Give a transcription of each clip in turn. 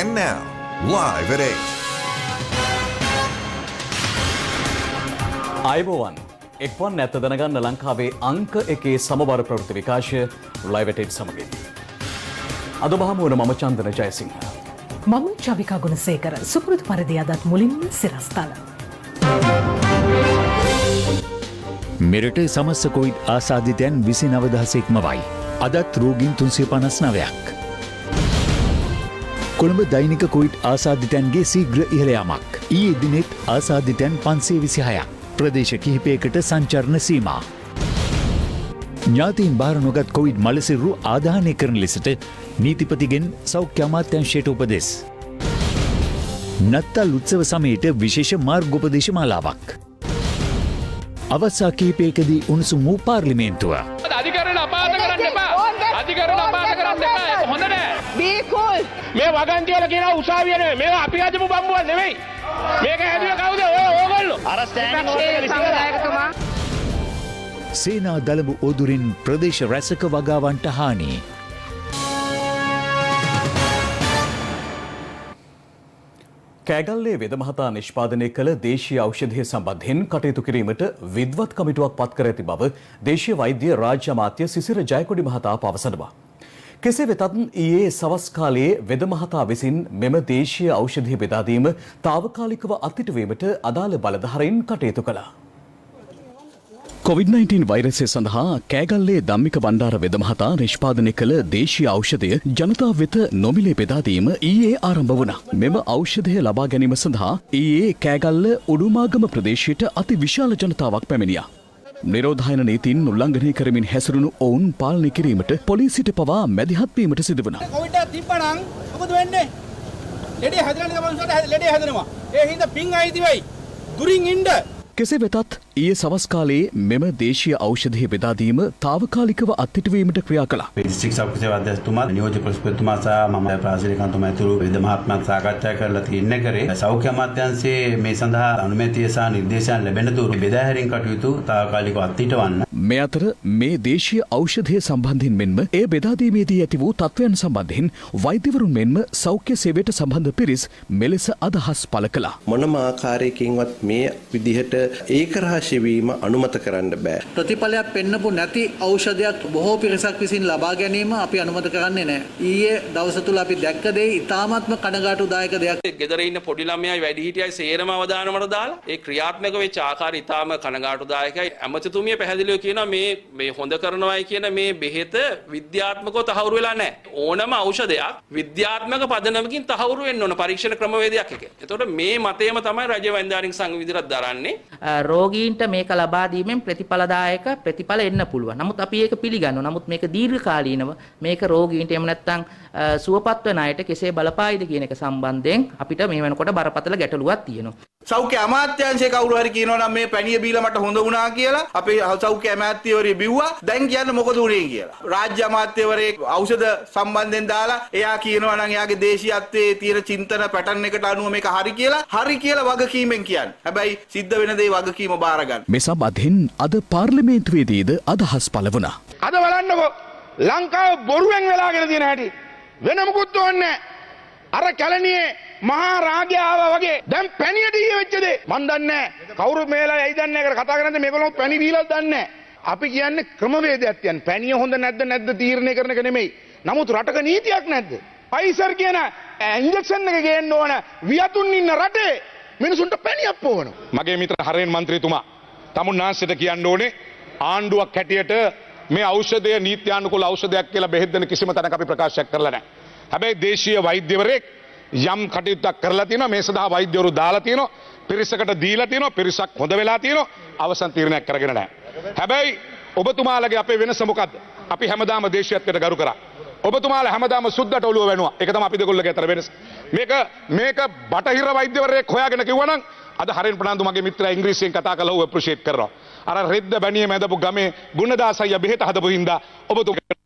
And now, live at 8. අයිබෝවන් එක්වන් නැත්ත දැනගන්න ලංකාවේ අංක එකේ සමබර ප්‍රවෘත්ති විකාශය ලයිව් එට් සමගින්. අද බහමුවන මම චන්දන ජයසිංහ. මම චවිකා ගුණසේකර සුපුරුදු පරිදි අදත් මුලින්ම සිරස්තල. මෙරට සමස්ත කොවිඩ් ආසාදිතයන් 29,000ක් මවයි. අදත් රෝගීන් 359ක්. කොළඹ දෛනික කොවිඩ් ආසාදිතයන්ගේ ශීඝ්‍ර ඉහළ යාමක්. ඊයේ දිනෙත් ආසාදිතයන් 526ක්. ප්‍රදේශ කිහිපයකට සංචරණ සීමා. ඥාතීන් බාර නොගත් කොවිඩ් මලසිරු ආදාහනය කරන ලෙසට නීතිපතිගෙන් සෞඛ්‍ය අමාත්‍යාංශයට උපදෙස්. නත්තල් උත්සව සමයට විශේෂ මාර්ගෝපදේශ මාලාවක්. අවස්ථා කිහිපයකදී උණුසුම් වූ පාර්ලිමේන්තුව. අධිකරණ අපාත කරන්න එපා. අධිකරණ අපාත කරන්න එපා. ඒක හොඳ නෑ. Be cool. මේ වගන්ති වල කියන උසාවිය නෙමෙයි. මේවා අපි හදපු බම්බුවක් නෙමෙයි. මේක හැදුවේ කවුද? ඕගොල්ලෝ. අර ස්ටෑන්ඩින් ඕඩර් විසිකලා. සේනා දළඹු ඕදුරින් ප්‍රදේශ රැසක වගාවන්ට හානි. කෑගල්ලේ වෙද මහතා නිෂ්පාදනය කළ දේශීය ඖෂධය සම්බන්ධයෙන් කටයුතු කිරීමට විද්වත් කමිටුවක් පත් කර ඇති බව දේශීය වෛද්‍ය රාජ්‍ය අමාත්‍ය සිසිර ජයකොඩි මහතා පවසනවා. කෙසේ වෙතත් ඊයේ සවස් කාලයේ වෙද මහතා විසින් මෙම දේශීය ඖෂධය බෙදා දීම తాවකාලිකව අත්හිටුවීමට අදාළ බලධාරීන් කටයුතු කළා. COVID-19 වෛරසය සඳහා කෑගල්ලේ ධම්මික බණ්ඩාර වෙද මහතා නිෂ්පාදනය කළ දේශීය ඖෂධය ජනතාව වෙත නොමිලේ බෙදා දීම ඊයේ ආරම්භ වුණා. මෙම ඖෂධය ලබා ගැනීම සඳහා ඊයේ කෑගල්ල උඩුමාගම ප්‍රදේශයට අති විශාල ජනතාවක් පැමිණියා. නිරෝධායන නීතීන් උල්ලංඝනය කරමින් හැසිරුණු ඔවුන් පාලනය කිරීමට පොලිසියට පවා මැදිහත් වීමට සිදු වුණා. කොවිඩ් තිබ්බනම් මොකද වෙන්නේ? ලෙඩේ හැදෙන ගමන් ලෙඩේ හැදෙනවා. ඒ හින්දා පිං අයිති වෙයි. දුරින් ඉන්න. කෙසේ වෙතත් ඊයේ සවස් කාලයේ මෙම දේශීය ඖෂධය බෙදා දීම తాවකාලිකව අත්හිටුවීමට ක්‍රියා කළා. දිස්ත්‍රික් සෞඛ්‍ය සේවාධ්‍යක්ෂතුමා නියෝජ්‍ය ප්‍රතිපත්තිතුමා සහ මම ප්‍රාදේශීයකන්තුමා ඇතුළු වෙද මහත්මයාත් සාකච්ඡා කරලා තීරණය කරේ සෞඛ්‍ය අමාත්‍යාංශයේ මේ සඳහා අනුමැතිය සහ නිර්දේශයන් ලැබෙන තුරු බෙදා හැරීම් කටයුතු తాවකාලිකව අත්හිටවන්න. මේ අතර මේ දේශීය ඖෂධය සම්බන්ධයෙන් මෙන්ම එය බෙදා දීමේදී ඇති වූ තත්ත්වයන් සම්බන්ධයෙන් වෛද්‍යවරුන් මෙන්ම සෞඛ්‍ය සේවයට සම්බන්ධ පිරිස් මෙලෙස අදහස් පළ කළා. මොනම ආකාරයකින්වත් මේ විදිහට ඒකරාශී වීම අනුමත කරන්න බෑ. ප්‍රතිඵලයක් පෙන්නපු නැති ඖෂධයක් බොහෝ පිරිසක් විසින් ලබා ගැනීම අපි අනුමත කරන්නේ නැහැ. ඊයේ දවස තුල අපි දැක්ක දේ ඉතාමත්ම කනගාටුදායක දෙයක්. ගෙදර ඉන්න පොඩි ළමයයි වැඩිහිටියයි සේරම අවදානමට දාලා ඒ ක්‍රියාත්මක වෙච්ච ආකාරය ඉතාම කනගාටුදායකයි. ඇමතිතුමිය පැහැදිලිව කියනවා මේ හොඳ කරනවායි කියන මේ බෙහෙත විද්‍යාත්මකව තහවුරු වෙලා නැහැ. ඕනම ඖෂධයක් විද්‍යාත්මක පදනමකින් තහවුරු වෙන්න ඕන පරීක්ෂණ ක්‍රමවේදයක් එක. එතකොට මේ මතයම තමයි රජ්‍ය වෛද්‍යානික සංඝ විදිහට දරන්නේ. රෝගීන්ට මේක ලබා දීමෙන් ප්‍රතිඵලදායක ප්‍රතිඵල එන්න පුළුවන්. නමුත් අපි ඒක පිළිගන්නවා. නමුත් මේක දීර්ඝකාලීනව මේක රෝගීන්ට එහෙම නැත්නම් සුවපත් වෙන අයට කෙසේ බලපායිද කියන එක සම්බන්ධයෙන් අපිට මේ වෙනකොට බරපතල ගැටලුවක් තියෙනවා. සෞඛ්‍ය අමාත්‍යාංශයේ කවුරු හරි කියනවා නම් මේ පැණිය බීලා මට හොඳ වුණා කියලා අපේ සෞඛ්‍ය අමාත්‍යවරිය බිව්වා. දැන් කියන්න මොකද උනේ කියලා. රාජ්‍ය අමාත්‍යවරයෙක් ඖෂධ සම්බන්ධයෙන් දාලා එයා කියනවා නම් එයාගේ දේශීයත්වයේ තියෙන චින්තන පැටර්න් එකට අනුව මේක හරි කියලා වගකීමෙන් කියන්නේ. හැබැයි සිද්ධ වෙන දේ වගකීම බාර ගන්න. මේ සම්බන්ධයෙන් අද පාර්ලිමේන්තුවේදීද අදහස් පළ වුණා. අද බලන්නකෝ ලංකාව බොරුවෙන් වෙලාගෙන තියෙන හැටි. වෙන මොකුත් ඕනේ අර කැලණියේ මහා රාගය ආවා වගේ දැන් පැණියට ඊයේ වෙච්ච දේ මන් දන්නේ කවුරු මේලා ඇයි දන්නේ කියලා කතා කරන්නේ මේගොල්ලෝ පැණි බීලා දන්නේ අපි කියන්නේ ක්‍රමවේදයක් තියන්නේ පැණිය හොඳ නැද්ද තීරණය කරන එක නෙමෙයි. නමුත් රටක නීතියක් නැද්ද? ෆයිසර් කියන ඉන්ජෙක්ෂන් එක ගේන්න ඕන වියතුන් ඉන්න රටේ මිනිසුන්ට පැණියක් පොවනවා. මගේ මිත්‍ර හරේන් මන්ත්‍රීතුමා තමුන්නාන්සේට කියන්න ඕනේ ආණ්ඩුවක් හැටියට මේ ඖෂධය නීත්‍යානුකූල ඖෂධයක් කියලා බෙහෙත් දෙන කිසිම තැනක අපි ප්‍රකාශයක් කරලා නැහැ. හැබැයි දේශීය වෛද්‍යවරයෙක් යම් කටයුත්තක් කරලා තියෙනවා මේ සඳහා වෛද්‍යවරු දාලා තියෙනවා පිරිසකට දීලා තියෙනවා පිරිසක් හොඳ වෙලා තියෙනවා අවසන් තීරණයක් කරගෙන නැහැ. හැබැයි ඔබතුමාලගේ අපේ වෙනස මොකද්ද? අපි හැමදාම දේශීයත්වයට ගරු කරා. ඔබතුමාලා හැමදාම සුද්දට ඔළුව වෙනවා. ඒක තමයි අපි දෙකොල්ලගේ අතර වෙනස. මේක බටහිර වෛද්‍යවරයෙක් හොයාගෙන කිව්වනම් අද හරෙන් ප්‍රනාන්දු මගේ මිත්‍රයා ඉංග්‍රීසියෙන් කතා කළා ඌ ඇප්‍රීෂিয়েට් කරනවා. අර රෙද්ද බැණියේ මැදපු ගමේ ගුණදාස අයියා බෙහෙත හදපු හින්දා ඔබතුමා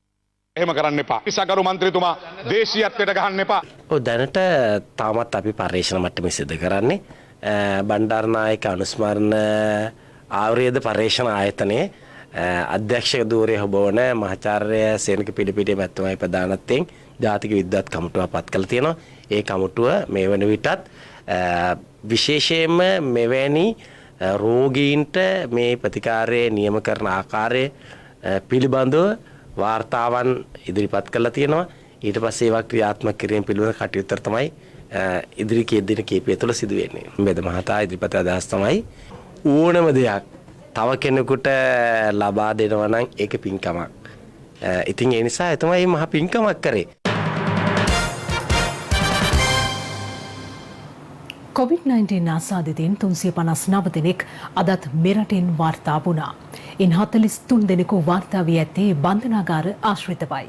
එහෙම කරන්න එපා. ඉසකරු මන්ත්‍රීතුමා දේශීයත්වයට ගහන්න එපා. ඔව් දැනට තාමත් අපි පරීක්ෂණ මට්ටමේ සිදු කරන්නේ බණ්ඩාරනායක අනුස්මරණ ආයුර්වේද පරීක්ෂණ ආයතනයේ අධ්‍යක්ෂක ධූරය හොබවන මහාචාර්ය සේනක පිටිපිටිය මැතිතුමායි ප්‍රධානත්වයෙන් ජාතික විද්වත් කමිටුවක් පත් කළා තියෙනවා. ඒ කමුටුව මේ වන විටත් විශේෂයෙන්ම මෙවැනි රෝගීන්ට මේ ප්‍රතිකාරය නියම කරන ආකාරය පිළිබඳව වාර්තාවන් ඉදිරිපත් කරලා තියෙනවා. ඊට පස්සේ ඒවා ක්‍රියාත්මක කිරීම පිළිබඳ කටයුතු තමයි ඉදිරි දින කිහිපය තුළ සිදු වෙන්නේ. මෙද මහතා ඉදිරිපත් අදහස් තමයි ඕනම දෙයක් තව කෙනෙකුට ලබා දෙනවා නම් ඒක පින්කමක්. ඉතින් ඒ නිසා තමයි මහ පින්කමක් කරේ. COVID-19 ආසාදිතයින් 359 දෙනෙක් අදත් මෙරටින් වාර්තා වුණා. ඉන් 43 දෙනෙකු වාර්තා වී ඇත්තේ බන්ධනාගාර ආශ්‍රිතවයි.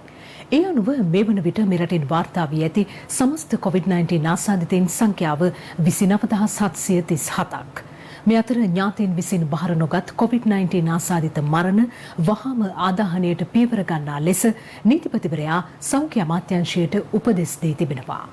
ඒ අනුව මේ වන විට මෙරටින් වාර්තා වී ඇති සමස්ත COVID-19 ආසාදිතයින් සංඛ්‍යාව 29737ක්. මේ අතර ඥාතීන් විසින් බහර නොගත් COVID-19 ආසාදිත මරණ වහාම ආදාහනයට පියවර ගන්නා ලෙස නීතිපතිවරයා සෞඛ්‍ය අමාත්‍යාංශයට උපදෙස් දී තිබෙනවා.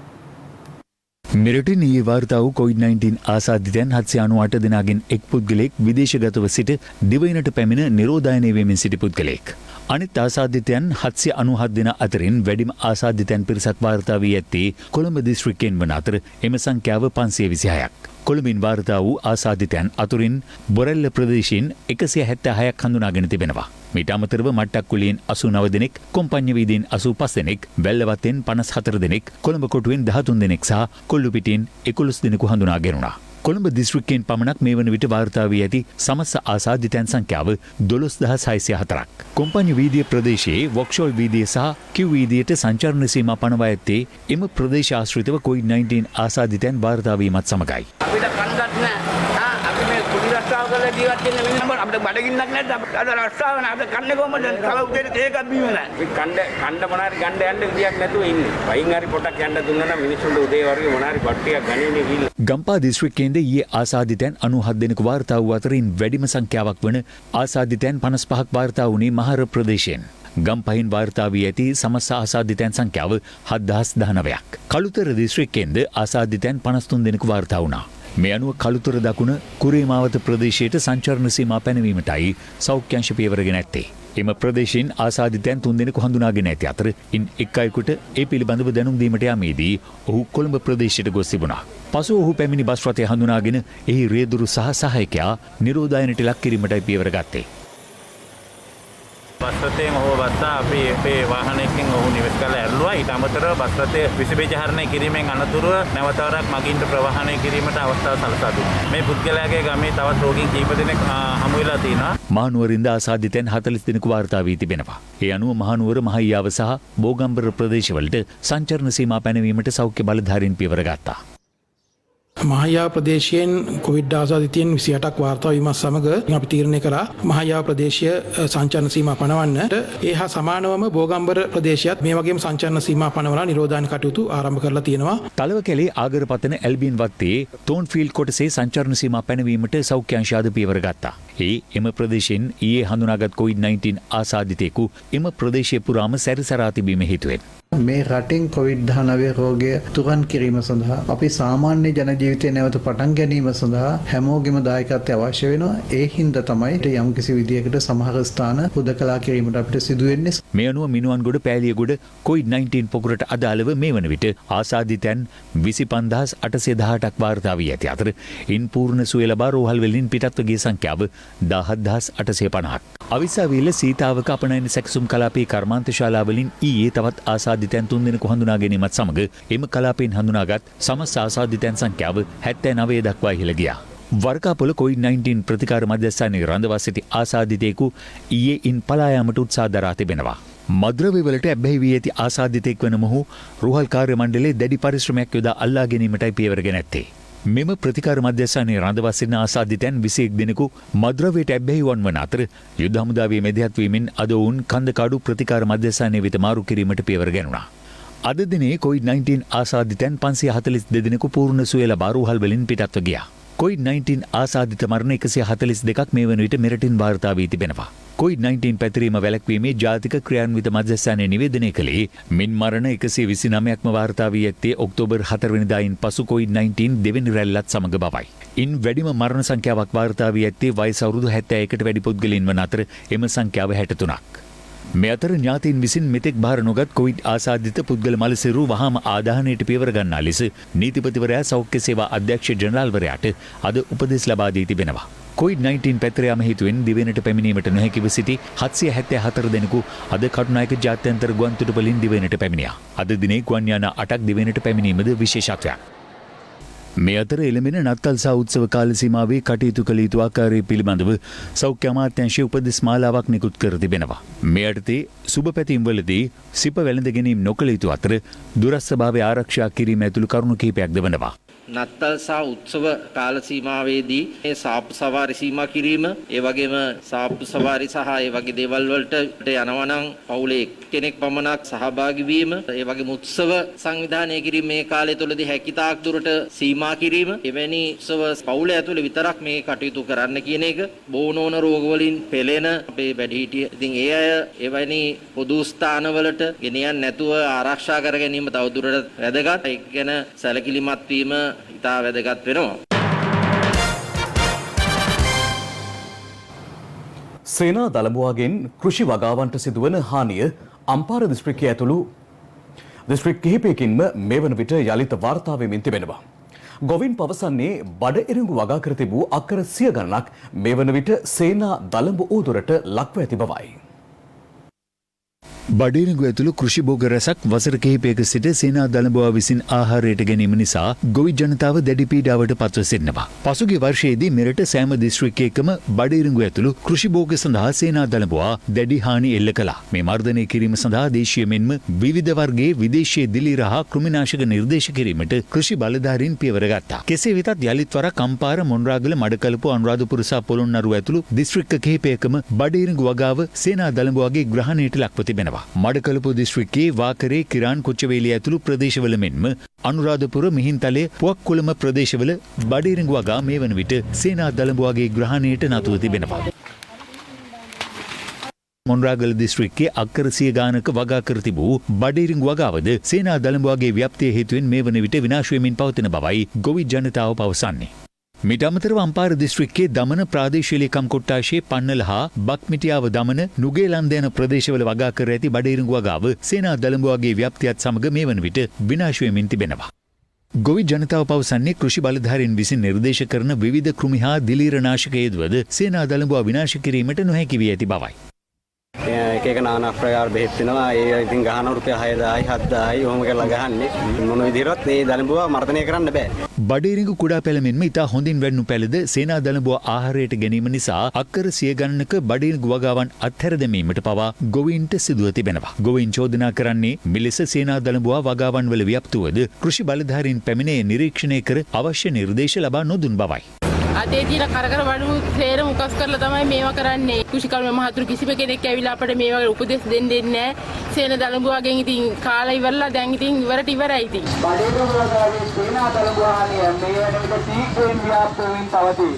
මෙරටින් ඊයේ වාර්තා වූ COVID-19 ආසාදිතයන් 798 දෙනාගෙන් එක් පුද්ගලයෙක් විදේශගතව සිට දිවයිනට පැමිණ නිරෝධායනය වෙමින් සිටි පුද්ගලයෙක්. අනිත් ආසාදිතයන් 797 දෙනා අතරින් වැඩිම ආසාදිතයන් පිරිසක් වාර්තා වී ඇත්තේ කොළඹ දිස්ත්‍රික්කයෙන් වන අතර එම සංඛ්‍යාව 526ක්. කොළඹින් වාර්තා වූ ආසාදිතයන් අතුරින් බොරැල්ල ප්‍රදේශයෙන් 176ක් හඳුනාගෙන තිබෙනවා. මීට අමතරව මට්ටක්කුලියෙන් 89 දෙනෙක්, කොම්පඤ්ඤ වීදියෙන් 85 දෙනෙක්, වැල්ලවත්තෙන් 54 දෙනෙක්, කොළඹ කොටුවෙන් 13 දෙනෙක් සහ කොල්ලුපිටියෙන් 11 දෙනෙකු හඳුනාගෙනුණා. කොළඹ දිස්ත්‍රික්කයෙන් පමණක් මේ වන විට වාර්තා වී ඇති සමස්ත ආසාදිතයන් සංඛ්‍යාව 12604ක්. කොම්පඤ්ඤ වීදිය ප්‍රදේශයේ වොක්ෂෝල් වීදිය සහ කිව් වීදියට සංචාරණ සීමා පනවා ඇත්තේ එම ප්‍රදේශ ආශ්‍රිතව COVID-19 ආසාදිතයන් වාර්තා වීමත් සමගයි. අපිට කන්දක් නැහැ. අපි මේ කුඩි රස්සාව කරලා ජීවත් වෙන මිනිස්සු අපිට බඩගින්නක් නැද්ද? අපිට රස්සාව නැහැ. අපිට කන්නේ කොහමද? කල උදේට තේකක් බීම නැහැ. අපි කන්න මොනාරි ගන්න යන්න විදියක් නැතුව ඉන්නේ. වයින් හරි පොටක් යන්න දුන්නා නම් මිනිස්සුන්ට උදේ වර්ගයේ මොනාරි පට්ටියක් ගණනේ ගිහිල්ලා. ගම්පා දිස්ත්‍රික්කයේ ඊයේ ආසාදිතයන් 97 දෙනෙකු වාර්තා වූ අතරින් වැඩිම සංඛ්‍යාවක් වන ආසාදිතයන් 55ක් වාර්තා වුණේ මහර ප්‍රදේශයෙන්. ගම්පහින් වාර්තා වී ඇති සමස්ත ආසාදිතයන් සංඛ්‍යාව 7019ක්. කළුතර දිස්ත්‍රික්කයෙන්ද ආසාදිතයන් 53 දෙනෙකු වාර්තා වුණා. මේ අනුව කළුතර දකුණ කුරේමාවත ප්‍රදේශයට සංචාරණ සීමා පැනවීමටයි සෞඛ්‍යංශ පියවරගෙන ඇත්තේ. එම ප්‍රදේශයෙන් ආසාදිතයන් 3 දෙනෙකු හඳුනාගෙන ඇති අතර ඉන් එක් අයෙකුට ඒ පිළිබඳව දැනුම් දීමට යාමේදී ඔහු කොළඹ ප්‍රදේශයට ගොස් තිබුණා. පසු ඔහු පැමිණි බස් රථය හඳුනාගෙන එහි රේදුරු සහ සහායකයා නිරෝධායනයට ලක් කිරීමටයි පියවර ගත්තේ. බස් රථයෙන් ඔහු බස්සා අපි අපේ වාහනයකින් ඔහු නිවෙස් කරලා ඇල්ලුවා. ඊට අමතරව බස් රථය විසබීජහරණය කිරීමෙන් අනතුරුව නැවතවරක් මගින්ට ප්‍රවාහනය කිරීමට අවස්ථාව සලසා දුන්නා. මේ පුද්ගලයාගේ ගමේ තවත් රෝගීන් කිහිප දෙනෙක් හමු වෙලා තිනවා. මහනුවරින්ද ආසාදිතයන් 40 දෙනෙකු වාර්තා වී තිබෙනවා. ඒ අනුව මහනුවර මහයියාව සහ බෝගම්බර ප්‍රදේශවලට සංචරණ සීමා පැනවීමට සෞඛ්‍ය බලධාරීන් පියවර ගත්තා. මහයාව ප්‍රදේශයෙන් කොවිඩ් ආසාදිතයන් 28ක් වාර්තා වීමත් සමග අපි තීරණය කළා මහයාව ප්‍රදේශය සංචාරණ සීමා පනවන්නට. ඒ හා සමානවම බෝගම්බර ප්‍රදේශයත් මේ වගේම සංචාරණ සීමා පනවලා නිරෝධායන කටයුතු ආරම්භ කරලා තියෙනවා. තලවකැලේ ආගරපතන ඇල්බින් වත්තේ තෝන්ෆීල්ඩ් කොටසේ සංචාරණ සීමා පැනවීමට සෞඛ්‍ය අංශාද පියවර ගත්තා. එම ප්‍රදේශයෙන් ඊයේ හඳුනාගත් COVID-19 ආසාදිතයෙකු එම ප්‍රදේශය පුරාම සැරිසරා තිබීම හේතුවෙන් මේ රටින් COVID-19 රෝගය තුරන් කිරීම සඳහා අපි සාමාන්‍ය ජන ජීවිතය නැවත පටන් ගැනීම සඳහා හැමෝගෙම දායකත්වය අවශ්‍ය වෙනවා. ඒ හින්දා තමයි යම්කිසි විදියකට සමහර ස්ථාන හුදකලා කිරීමට අපිට සිදු වෙන්නේ. මේ අනුව මිනුවන්ගොඩ පෑලියගොඩ COVID-19 පොකුරට අදාළව මේ වන විට ආසාදිතයන් 25818ක් වාර්තා වී ඇති අතර ඉන් පූර්ණ සුවය ලබා රෝහල් වලින් පිටත්ව ගිය සංඛ්‍යාව 17850ක්. අවිස්සාවේල සීතාවක අපනයන සැකසුම් කලාපයේ කර්මාන්ත ශාලාවලින් ඊයේ තවත් ආසාදිතයන් 3 දෙනෙකු හඳුනා ගැනීමත් සමග එම කලාපයෙන් හඳුනාගත් සමස්ත ආසාදිතයන් සංඛ්‍යාව 79 දක්වා ඉහළ ගියා. වර්කාපොළ COVID-19 ප්‍රතිකාර මධ්‍යස්ථානයේ රඳවා සිටි ආසාදිතයෙකු ඊයේ ඉන් පලා යාමට උත්සාහ දරා තිබෙනවා. මද්‍රව්‍ය වලට ඇබ්බැහි වී ඇති ආසාදිතයෙක් වන මොහු රුහල් කාර්ය මණ්ඩලයේ දැඩි පරිශ්‍රමයක් යොදා අල්ලා ගැනීමටයි පියවරගෙන ඇත්තේ. මෙම ප්‍රතිකාර මධ්‍යස්ථානයේ රඳවා සිටින ආසාදිතයන් 21 දෙනෙකු මද්‍රව්‍යයට ඇබ්බැහි වන අතර යුද හමුදාවේ මැදිහත් වීමෙන් අද වුන් කන්දකාඩු ප්‍රතිකාර මධ්‍යස්ථානයේ වෙත මාරු කිරීමට පියවර ගැනුණා. අද දිනේ COVID-19 ආසාදිතයන් 542 දෙනෙකු පූර්ණ සුවය ලබා රුහල් වලින් පිටත්ව ගියා. COVID-19 ආසාදිත මරණ 142ක් මේ වන විට මෙරටින් වාර්තා වී තිබෙනවා. COVID-19 පැතිරීම වැළැක්වීමේ ජාතික ක්‍රියාන්විත මධ්‍යස්ථානය නිවේදනය කළේ මින් මරණ 129ක්ම වාර්තා වී ඇත්තේ ඔක්තෝබර් 4 වෙනිදායින් පසු COVID-19 දෙවෙනි රැල්ලත් සමග බවයි. ඉන් වැඩිම මරණ සංඛ්‍යාවක් වාර්තා වී ඇත්තේ වයස අවුරුදු 71කට වැඩි පුද්ගලයන් වන අතර එම සංඛ්‍යාව 63ක්. මේ අතර ඥාතීන් විසින් මෙතෙක් භාර නොගත් කොවිඩ් ආසාදිත පුද්ගල මලසිරු වහාම ආදාහනයට පියවර ගන්නා ලෙස නීතිපතිවරයා සෞඛ්‍ය සේවා අධ්‍යක්ෂ ජනරාල්වරයාට අද උපදෙස් ලබා දී තිබෙනවා. COVID-19 පැතිරයාම හේතුවෙන් දිවයිනට පැමිණීමට නොහැකිව සිටි 774 දෙනෙකු අද කටුනායක ජාත්‍යන්තර ගුවන්තොටුපළින් දිවයිනට පැමිණියා. අද දිනේ ගුවන් යාන 8ක් දිවයිනට පැමිණීමද විශේෂත්වයක්. මේ අතර එළඹෙන නත්තල් සා උත්සව කාල සීමාවේ කටයුතු කළ යුතු ආකාරය පිළිබඳව සෞඛ්‍ය අමාත්‍යාංශය උපදෙස් මාලාවක් නිකුත් කර තිබෙනවා. මේ යටතේ සුබ පැතීම්වලදී සිප වැළඳ ගැනීම නොකළ යුතු අතර දුරස්ථභාවය ආරක්ෂා කිරීම ඇතුළු කරුණු කිහිපයක්ද වනවා. නත්තල් සහ උත්සව කාල සීමාවේදී මේ සාප්පු සවාරි සීමා කිරීම, ඒ වගේම සාප්පු සවාරි සහ ඒ වගේ දේවල් වලට යනවා නම් පවුලේ එක්කෙනෙක් පමණක් සහභාගී වීම, ඒ වගේම උත්සව සංවිධානය කිරීම මේ කාලය තුළදී හැකියතාක් දුරට සීමා කිරීම, එවැනි උත්සව පවුල ඇතුළේ විතරක් මේ කටයුතු කරන්න කියන එක, බෝනෝන රෝග වලින් පෙළෙන අපේ වැඩිහිටිය ඉතින් ඒ අය එවැනි පොදු ස්ථානවලට ගෙනියන්න නැතුව ආරක්ෂා කර ගැනීම තවදුරටත් වැදගත්. ඒක ගැන සැලකිලිමත් වීම ඉතා වැදගත් වෙනවා. සේනා දළඹුවාගෙන් කෘෂි වගාවන්ට සිදුවන හානිය අම්පාර දිස්ත්‍රික්කය ඇතුළු දිස්ත්‍රික් කිහිපයකින්ම මේ වන විට යළිත වාර්තා වෙමින් තිබෙනවා. ගොවින් පවසන්නේ බඩ එරිඟු වගා කර තිබූ අක්කර 100 ගණනක් මේ වන විට සේනා දළඹු ඌදුරට ලක්ව ඇති බවයි. බඩේරිඟු ඇතුළු කෘෂි භෝග රැසක් වසර කිහිපයක සිට සේනා දළඹුවා විසින් ආහාරයට ගැනීම නිසා ගොවි ජනතාව දැඩි පීඩාවට පත්ව සිටිනවා. පසුගිය වර්ෂයේදී මෙරට සෑම දිස්ත්‍රික්කයකම බඩේරිඟු ඇතුළු කෘෂි භෝග සඳහා සේනා දළඹුවා දැඩි හානි එල්ල කළා. මේ මර්ධනය කිරීම සඳහා දේශීය මෙන්ම විවිධ වර්ගයේ විදේශීය දිලීර හා කෘමිනාශක නිර්දේශ කිරීමට කෘෂි බලධාරීන් පියවර ගත්තා. කෙසේ වෙතත් යළිත් වරක් අම්පාර, මොණරාගල, මඩකලපුව, අනුරාධපුර සහ පොළොන්නරුව ඇතුළු දිස්ත්‍රික්ක කිහිපයකම බඩේරිඟු වගාව සේනා දළඹුවාගේ ග්‍රහණයට ලක්ව තිබෙනවා. මඩකලපුව දිස්ත්‍රික්කයේ වාකරේ, කිරාන්, කොච්චවේලිය ඇතුළු ප්‍රදේශවල මෙන්ම අනුරාධපුර, මිහින්තලය, පුවක්කුළම ප්‍රදේශවල බඩේරිඟු වගා මේ වන විට සේනා දළඹුවාගේ ග්‍රහණයට නතුව තිබෙනවා. මොණරාගල දිස්ත්‍රික්කයේ අක්කර 100 ගානක වගා කර තිබූ බඩේරිඟු වගාවද සේනා දළඹුවාගේ ව්‍යාප්තිය හේතුවෙන් මේ වන විට විනාශ වෙමින් පවතින බවයි ගොවි ජනතාව පවසන්නේ. මිට අමතරව අම්පාර දිස්ත්‍රික්කයේ දමන ප්‍රාදේශීය ලේකම් කොට්ටාශයේ පන්නල හා බක්මිටියාව දමන නුගේලන්ද යන ප්‍රදේශවල වගා කර ඇති බඩේරිඟු වගාව සේනා දළඹුවාගේ ව්‍යාප්තියත් සමග මේ වන විට විනාශ වෙමින් තිබෙනවා. ගොවි ජනතාව පවසන්නේ කෘෂි බලධාරීන් විසින් නිර්දේශ කරන විවිධ කෘමි හා දිලීරනාශක හේතුවද සේනා දළඹුවා විනාශ කිරීමට නොහැකි වී ඇති බවයි. එක එක නානා ප්‍රකාර බෙහෙත් වෙනවා. ඒ ඉතින් ගහන රුපියල් 6000යි 7000යි ඔහොම කරලා ගහන්නේ. මොන විදිහටවත් මේ දළඹුවා මර්ධනය කරන්න බෑ. බඩේරිඟු කුඩා පැලමෙන්ම ඉතා හොඳින් වැන්නු පැලද සේනා දළඹුවා ආහාරයට ගැනීම නිසා අක්කර 100 ගණනක බඩේරිඟු වගාවන් අත්හැර දැමීමට පවා ගොවීන්ට සිදුව තිබෙනවා. ගොවීන් චෝදනා කරන්නේ මෙලෙස සේනා දළඹුවා වගාවන් වල ව්‍යාප්තිවද කෘෂි බලධාරීන් පැමිණේ නිරීක්ෂණය කර අවශ්‍ය නිර්දේශ ලබා නොදුන් බවයි. අතේ තියෙන කරකර වඩු සේරම උකස් කරලා තමයි මේවා කරන්නේ. කෘෂිකර්ම මහතුරු කිසිම කෙනෙක් ඇවිල්ලා අපිට මේ වගේ උපදෙස් දෙන්නේ නැහැ. සේන දළඹුවාගෙන් ඉතින් කාලා ඉවරලා දැන් ඉතින් ඉවරට ඉවරයි ඉතින්. බඩේරිඟුවාගේ සේනා දළඹුවාගේ මේ වෙනකොට තීක්ෂණ ව්‍යාප්ත වෙමින් පවතී.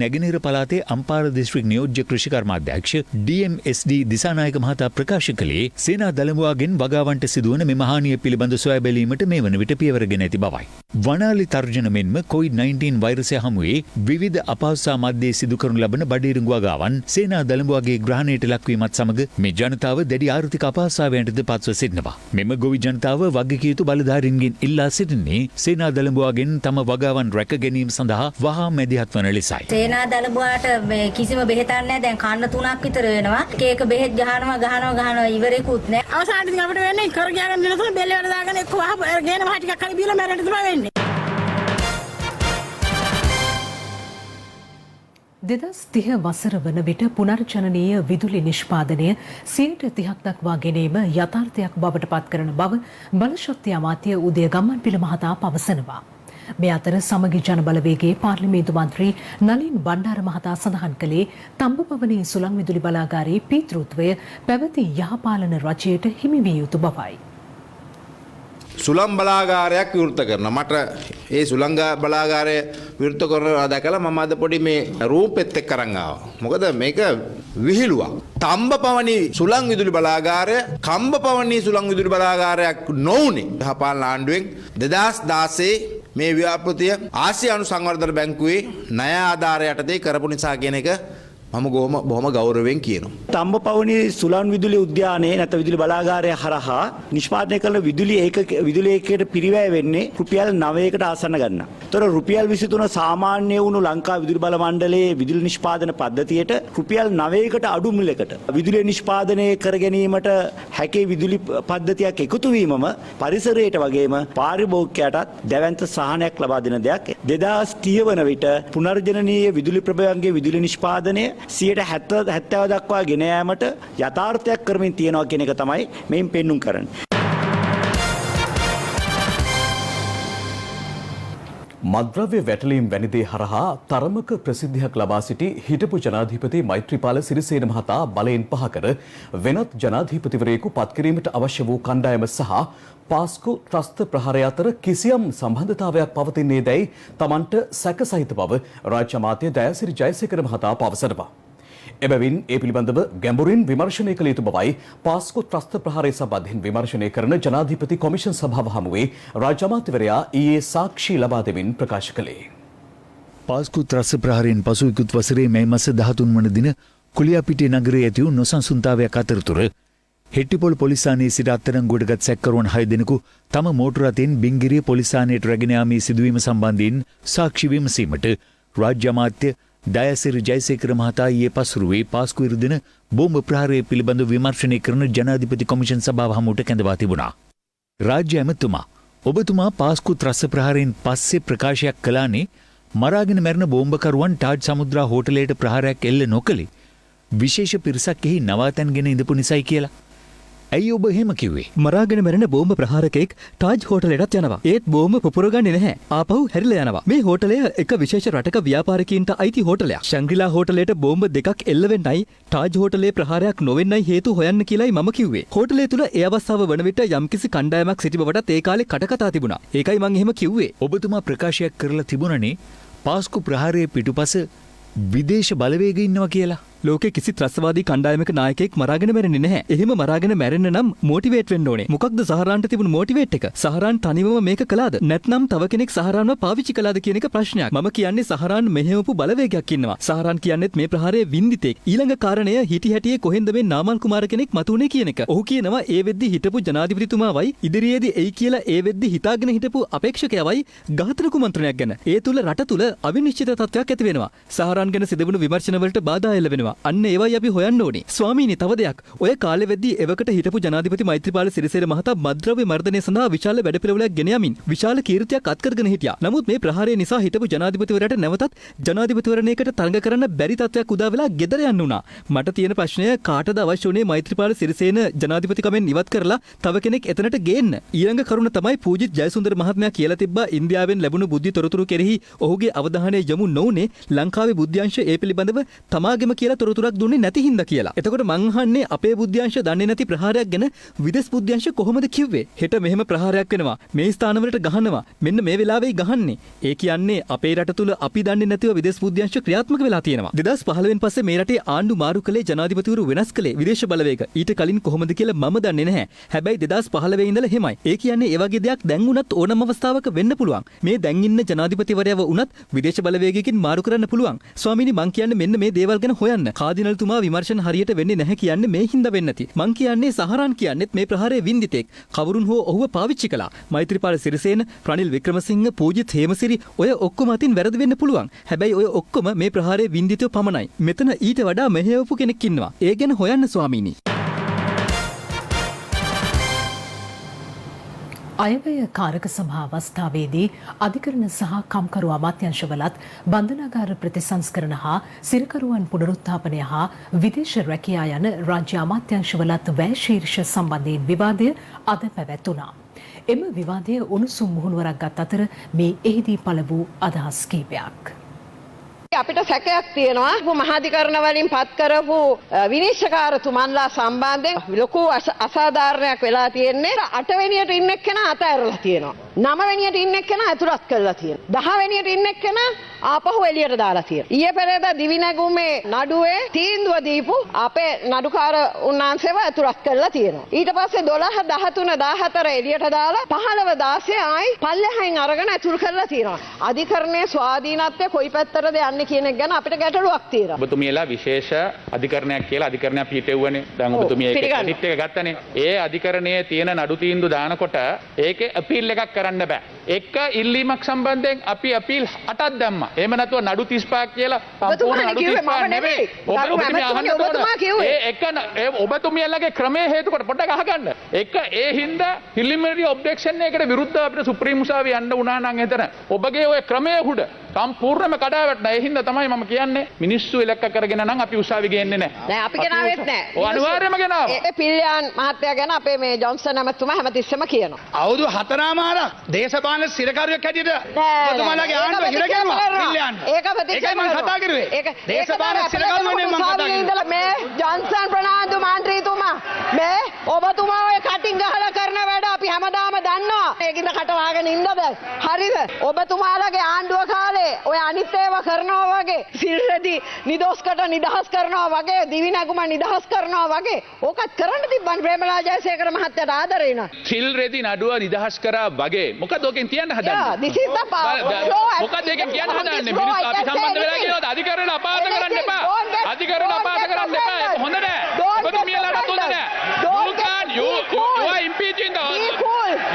නැගෙනහිර පළාතේ අම්පාර දිස්ත්‍රික් නියෝජ්‍ය කෘෂි කර්මාධ්‍යක්ෂ DMSD දිසානායක මහතා ප්‍රකාශ කළේ සේනා දළඹුවාගෙන් වගාවන්ට සිදුවන මෙම හානිය පිළිබඳ සොයා බැලීමට මේ වන විට පියවරගෙන ඇති බවයි. වනාලි තර්ජන මෙන්ම COVID-19 වෛරසය හමුවේ විවිධ අපහසුතා මැද්දේ සිදු කරනු ලබන බඩේරිඟු වගාවන් සේනා දළඹුවාගේ ග්‍රහණයට ලක්වීමත් සමග මේ ජනතාව දැඩි ආර්ථික අපහසුතාවයන්ටද පත්ව සිටිනවා. මෙම ගොවි ජනතාව වගකීම් යුතු බලධාරීන්ගෙන් ඉල්ලා සිටින්නේ සේනා දළඹුවාගෙන් තම වගාවන් රැක ගැනීම සඳහා වහා මැදිහත් වන ලෙසයි. සේනා දළඹුවාට කිසිම බෙහෙතක් නැහැ. දැන් කන්න 3ක් විතර වෙනවා. එක බෙහෙත් ගහනවා ඉවරෙකුත් නැහැ. අවසානට ඉතින් අපිට වෙන්නේ කර ගියාගෙන ඉන්නකොට බෙල්ල වල දාගෙන එක්ක වහ ගේන වහ ටිකක් හරි බීලා මැරෙන්න තමයි වෙන්නේ. 2030 වසර වන විට පුනර්ජනනීය විදුලි නිෂ්පාදනය 30% දක්වා ගෙනීම යථාර්ථයක් බවට පත් කරන බව බලශක්ති අමාත්‍ය උදය ගම්මන්පිල මහතා පවසනවා. මේ අතර සමගි ජනබලවේගයේ පාර්ලිමේන්තු මන්ත්‍රී නලින් බණ්ඩාර මහතා සඳහන් කළේ තඹපවනේ සුළං විදුලි බලාගාරයේ පීතෘත්වය පැවති යහපාලන රජයට හිමි විය යුතු බවයි. සුළං බලාගාරයක් විවෘත කරනවා. මට ඒ සුළං බලාගාරය විවෘත කරනවා දැකලා මම අද පොඩි මේ රූපෙත් එක්ක අරන් ආවා. මොකද මේක විහිළුවක්. තඹපවණි සුළං විදුලි බලාගාරය කම්බපවණි සුළං විදුලි බලාගාරයක් නොඋනේ යහපාලන ආණ්ඩුවෙන් 2016 මේ ව්‍යාපෘතිය ආසියානු සංවර්ධන බැංකුවේ ණය ආධාර යටතේ කරපු නිසා කියන එක මම බොහොම ගෞරවයෙන් කියනවා. තම්බපවණි සුලන් විදුලි උද්‍යානයේ නැත්නම් විදුලි බලාගාරය හරහා නිෂ්පාදනය කළ විදුලි ඒකකයට පිරිවැය වෙන්නේ රුපියල් 9කට ආසන්න ගන්න. ඒතර රුපියල් 23 සාමාන්‍ය වුණු ලංකා විදුලි බල මණ්ඩලයේ විදුලි නිෂ්පාදන පද්ධතියට රුපියල් 9කට අඩු මිලකට විදුලි නිෂ්පාදනය කර ගැනීමට හැකි විදුලි පද්ධතියක් එකතු වීමම පරිසරයට වගේම පාරිභෝගිකයටත් දැවැන්ත සහනයක් ලබා දෙන දෙයක්. 2030 වන විට පුනර්ජනනීය විදුලි ප්‍රභවයන්ගේ විදුලි නිෂ්පාදනය 70% දක්වා ගෙන යාමට යථාර්ථයක් කරමින් තියනවා කියන එක තමයි මේන් පෙන්눔 කරන්නේ. මද්‍රව්‍ය වැටලීම් වැනි දේ හරහා තරමක ප්‍රසිද්ධියක් ලබා සිටි හිටපු ජනාධිපති මෛත්‍රීපාල සිරිසේන මහතා බලයෙන් පහ කර වෙනත් ජනාධිපතිවරයෙකු පත් කිරීමට අවශ්‍ය වූ කණ්ඩායම සහ පාස්කු ත්‍රස්ත ප්‍රහාරය අතර කිසියම් සම්බන්ධතාවයක් පවතින්නේ දැයි තමන්ට සැක සහිත බව රාජ්‍ය අමාත්‍ය දයාසිරි ජයසේකර මහතා පවසනවා. එබැවින් ඒ පිළිබඳව ගැඹුරින් විමර්ශනය කළ යුතු බවයි පාස්කු ත්‍රස්ත ප්‍රහාරය සම්බන්ධයෙන් විමර්ශනය කරන ජනාධිපති කොමිෂන් සභාව හමුවේ රාජ්‍ය අමාත්‍යවරයා ඊයේ සාක්ෂි ලබා දෙමින් ප්‍රකාශ කළේ. පාස්කු ත්‍රස්ත ප්‍රහාරයෙන් පසු ඉකුත් වසරේ මේ මාස 13 වන දින කුලියාපිටිය නගරයේ ඇති වූ නොසන්සුන්තාවයක් අතරතුර හෙට්ටිපොළ පොලිස් ස්ථානයේ සිට අත්අඩංගුවටගත් සැකකරුවන් 6 දෙනෙකු තම මෝටර රථයෙන් බිංගිරිය පොලිස් ස්ථානයට රැගෙන යාමේ සිදුවීම සම්බන්ධයෙන් සාක්ෂි විමසීමට රාජ්‍ය අමාත්‍ය දයාසිරි ජයසේකර මහතා ඊයේ පසුරුවේ පාස්කු ඉරිදින බෝම්බ ප්‍රහාරය පිළිබඳව විමර්ශනය කරන ජනාධිපති කොමිෂන් සභාව හමුවට කැඳවා තිබුණා. රාජ්‍ය ඇමතුමා ඔබතුමා පාස්කු ත්‍රස්ත ප්‍රහාරයෙන් පස්සේ ප්‍රකාශයක් කළානේ මරාගෙන මැරෙන බෝම්බකරුවන් ටාජ් සමුද්‍රා හෝටලයට ප්‍රහාරයක් එල්ල නොකළේ විශේෂ පිරිසක් එහි නවාතැන්ගෙන ඉඳපු නිසයි කියලා. ඇයි ඔබ එහෙම කිව්වේ? මරාගෙන මැරෙන බෝම්බ ප්‍රහාරකෙක් ටාජ් හෝටලයටත් යනවා. ඒත් බෝම්බ පුපුරගන්නේ නැහැ. ආපහු හැරිලා යනවා. මේ හෝටලය එක විශේෂ රටක ව්‍යාපාරිකයින්ට අයිති හෝටලයක්. ශැංග්‍රීලා හෝටලයට බෝම්බ දෙකක් එල්ල වෙන්නයි ටාජ් හෝටලේ ප්‍රහාරයක් නොවෙන්නයි හේතු හොයන්න කියලායි මම කිව්වේ. හෝටලය තුල ඒ අවස්ථාව වන විට යම්කිසි කණ්ඩායමක් සිටි බවටත් ඒ කාලේ කටකතා තිබුණා. ඒකයි මම එහෙම කිව්වේ. ඔබතුමා ප්‍රකාශයක් කරලා තිබුණනේ පාස්කු ප්‍රහාරයේ පිටුපස විදේශ බලවේග ඉන්නවා කියලා. ලෝකේ කිසි ත්‍රස්තවාදී කණ්ඩායමක නායකයෙක් මරාගෙන මැරෙන්නේ නැහැ. එහෙම මරාගෙන මැරෙන්න නම් මොටිවේට් වෙන්න ඕනේ. මොකක්ද සහරාන්ට තිබුණු මොටිවේට් එක? සහරාන් තනිවම මේක කළාද? නැත්නම් තව කෙනෙක් සහරාන්ව පාවිච්චි කළාද කියන එක ප්‍රශ්නයක්. මම කියන්නේ සහරාන් මෙහෙවපු බලවේගයක් ඉන්නවා. සහරාන් කියන්නේත් මේ ප්‍රහාරයේ වින්දිතෙක්. ඊළඟ කාරණය හිටි හැටියේ කොහෙන්ද මේ නාමල් කුමාර කෙනෙක් මතුනේ කියන එක. ඔහු කියනවා ඒ වෙද්දි හිටපු ජනාධිපතිතුමාවයි ඉදිරියේදී එයි කියලා ඒ වෙද්දි හිතාගෙන හිටපු අපේක්ෂකයවයි ඝාතන කුමන්ත්‍රණයක් ගැන. ඒ තුල රට තුල අවිනිශ්චිත තත්ත්වයක් ඇති වෙනවා. සහරාන් ගැන සිදුවුණු විමර්ශන වලට බාධා එල්ල වෙනවා. අන්න ඒවයි අපි හොයන්න ඕනේ. ස්වාමීනි තව දෙයක්. ඔය කාලෙ වෙද්දී එවකට හිටපු ජනාධිපති මෛත්‍රීපාල සිරිසේන මහතා මද්ද්‍රව්‍ය මර්ධනය සඳහා විශාල වැඩපිළිවෙලක් ගෙන යමින් විශාල කීර්තියක් අත්කරගෙන හිටියා. නමුත් මේ ප්‍රහාරය නිසා හිටපු ජනාධිපතිවරයාට නැවතත් ජනාධිපතිවරණයකට තරඟ කරන්න බැරි තත්ත්වයක් උදා වෙලා ගෙදර යන්න වුණා. මට තියෙන ප්‍රශ්නය කාටද අවශ්‍ය වුණේ මෛත්‍රීපාල සිරිසේන ජනාධිපතිකමෙන් ඉවත් කරලා තව කෙනෙක් එතනට ගේන්න. ඊළඟ කරුණ තමයි පූජිත් ජයසුන්දර මහත්මයා කියලා තිබ්බා ඉන්දියාවෙන් ලැබුණු බුද්ධි තොරතුරු කෙරෙහි ඔහුගේ අවධානය යොමු නොවුනේ ලංකාවේ බුද්ධ්‍යංශ ඒ පිළිබඳව තමාගෙම කියලා තොරතුරක් දුන්නේ නැති හින්දා කියලා. එතකොට මං අහන්නේ අපේ බුද්ධ්‍යංශ දන්නේ නැති ප්‍රහාරයක් ගැන විදේශ බුද්ධ්‍යංශ කොහොමද කිව්වේ? හෙට මෙහෙම ප්‍රහාරයක් වෙනවා. මේ ස්ථානවලට ගහනවා. මෙන්න මේ වෙලාවෙයි ගහන්නේ. ඒ කියන්නේ අපේ රට තුල අපි දන්නේ නැතිව විදේශ බුද්ධ්‍යංශ ක්‍රියාත්මක වෙලා තියෙනවා. 2015 වෙන් පස්සේ මේ රටේ ආණ්ඩු මාරු කළේ ජනාධිපතිවරු වෙනස් කළේ විදේශ බලවේග. ඊට කලින් කොහොමද කියලා මම දන්නේ නැහැ. හැබැයි 2015 ඉඳලා එහෙමයි. ඒ කියන්නේ ඒ වගේ දෙයක් දැන් උනත් ඕනම අවස්ථාවක වෙන්න පුළුවන්. මේ දැන් ඉන්න ජනාධිපතිවරයව උනත් විදේශ බලවේගයකින් මාරු කරන්න පුළුවන්. ස්වාමීනි මං කියන්නේ මෙන්න මේ දේවල් ගැන හොයන්න. කාදිනල්තුමා විමර්ශන හරියට වෙන්නේ නැහැ කියන්නේ මේ හින්දා වෙන්නේ නැති. මං කියන්නේ සහරාන් කියන්නේත් මේ ප්‍රහාරයේ වින්දිතෙක්. කවුරුන් හෝ ඔහුව පාවිච්චි කළා. මෛත්‍රීපාල සිරිසේන, රනිල් වික්‍රමසිංහ, පූජිත් හේමසිරි ඔය ඔක්කොම අතින් වැරදි වෙන්න පුළුවන්. හැබැයි ඔය ඔක්කොම මේ ප්‍රහාරයේ වින්දිතයෝ පමණයි. මෙතන ඊට වඩා මෙහෙයවපු කෙනෙක් ඉන්නවා. ඒ ගැන හොයන්න ස්වාමීනි. අයවැය කාරක සභා අවස්ථාවේදී අධිකරණ සහ කම්කරු අමාත්‍යංශවලත් බන්ධනාගාර ප්‍රතිසංස්කරණ හා සිරකරුවන් පුනරුත්ථාපනය හා විදේශ රැකියා යන රාජ්‍ය අමාත්‍යංශවලත් වැය ශීර්ෂ සම්බන්ධයෙන් විවාදය අද පැවැත්වුණා. එම විවාදය උණුසුම් මුහුණුවරක් ගත් අතර මේ එහිදී පළ වූ අදහස් කීපයක්. අපිට සැකයක් තියෙනවා මහාධිකරණ වලින් පත් කරපු විනිශ්චයකාරතුමන්ලා සම්බන්ධයෙන් ලොකු අසාධාරණයක් වෙලා තියෙන්නේ. 8 වෙනියට ඉන්න එක්කෙනා අතහැරලා තියෙනවා. 9 වෙනියට ඉන්න එක්කෙනා ඇතුළත් කරලා තියෙනවා. 10 වෙනියට ඉන්න එක්කෙනා ආපහු එළියට දාලා තියෙනවා. ඊයේ පෙරේදා දිවිනැගුමේ නඩුවේ තීන්දුව දීපු අපේ නඩුකාර උන්නාන්සේව ඇතුළත් කරලා තියෙනවා. ඊට පස්සේ 12 13 14 එළියට දාලා 15 16 ආයි පල්ලෙහායින් අරගෙන ඇතුල් කරලා තියෙනවා. අධිකරණයේ ස්වාධීනත්වය කොයි පැත්තටද යන්නේ කියන එක ගැන අපිට ගැටලුවක් තියෙනවා. ඔබතුමියලා විශේෂ අධිකරණයක් කියලා අධිකරණයක් පිටෙව්වනේ. දැන් ඔබතුමිය ඒක ක්‍රෙඩිට් එක ගත්තනේ. ඒ අධිකරණයේ තියෙන නඩු තීන්දුව දානකොට ඒකේ අපීල් එකක් කරන්න බෑ. එක ඉල්ලීමක් සම්බන්ධයෙන් අපි අපීල් 8ක් දැම්මා. එහෙම නැතුව නඩු 35ක් කියලා සම්පූර්ණ නඩු 35 නෙවෙයි. ඔබතුමියලාගේ ක්‍රමයේ හේතු කොට පොඩ්ඩක් අහගන්න. එක ඒ හින්දා preliminary objection එකකට විරුද්ධව අපිට සුප්‍රීම උසාවිය යන්න වුණා නම් එතන ඔබගේ ඔය ක්‍රමයේ උඩ සම්පූර්ණයෙන්ම කඩා වැටෙනවා. ඒ හින්දා තමයි මම කියන්නේ මිනිස්සු ඉලක්ක කරගෙන නම් අපි උසාවි ගේන්නේ නැහැ. නෑ අපි ගෙනාවෙත් නෑ. ඔය අනිවාර්යයෙන්ම ගෙනාවා. ඒ පිල්යාන් මහත්තයා ගැන අපේ මේ ජොන්සන් ඇමතුමා හැමතිස්සෙම කියනවා. අවුරුදු 4මාරක් දේශපාලන සිරකරුවෙක් හැටියට ඔබතුමාලාගේ ආණ්ඩුව හිරගෙනවා පිල්යාන්. ඒක ප්‍රතික්ෂේප මම කතා කරුවේ. දේශපාලන සිරකරුවෙන්නේ මම කතා කරුවේ. මේ ජොන්සන් ප්‍රනාන්දු මන්ත්‍රීතුමා මේ ඔබතුමා ඔය කටින් ගහලා කරන වැඩ අපි හැමදාම දන්නවා. ඒකින්ද කට වහගෙන ඉන්න දැන්. හරිද? ඔබතුමාලාගේ ආණ්ඩුව කාලේ ඔය අනිත් ඒවා කරනවා වගේ සිල්රෙදි නිදොස්කට නිදහස් කරනවා වගේ දිවිනැගුම නිදහස් කරනවා වගේ ඕකත් කරන්න තිබ්බන් ප්‍රේමලා ජයසේකර මහත්තයාට ආදරේ නා සිල්රෙදි නඩුව නිදහස් කරා වගේ මොකද ඔකෙන් තියන්න හදන්නේ this is the power මොකද ඒකෙන් කියන්න හදන්නේ මිනිස්සු අපි සම්බන්ධ වෙලා කියනවාද අධිකරණ අපාත කරන්න එපා අධිකරණ අපාත කරන්න එපා ඒක හොඳ නෑ ඔබතුමියලාට හොඳ නෑ you are impeaching the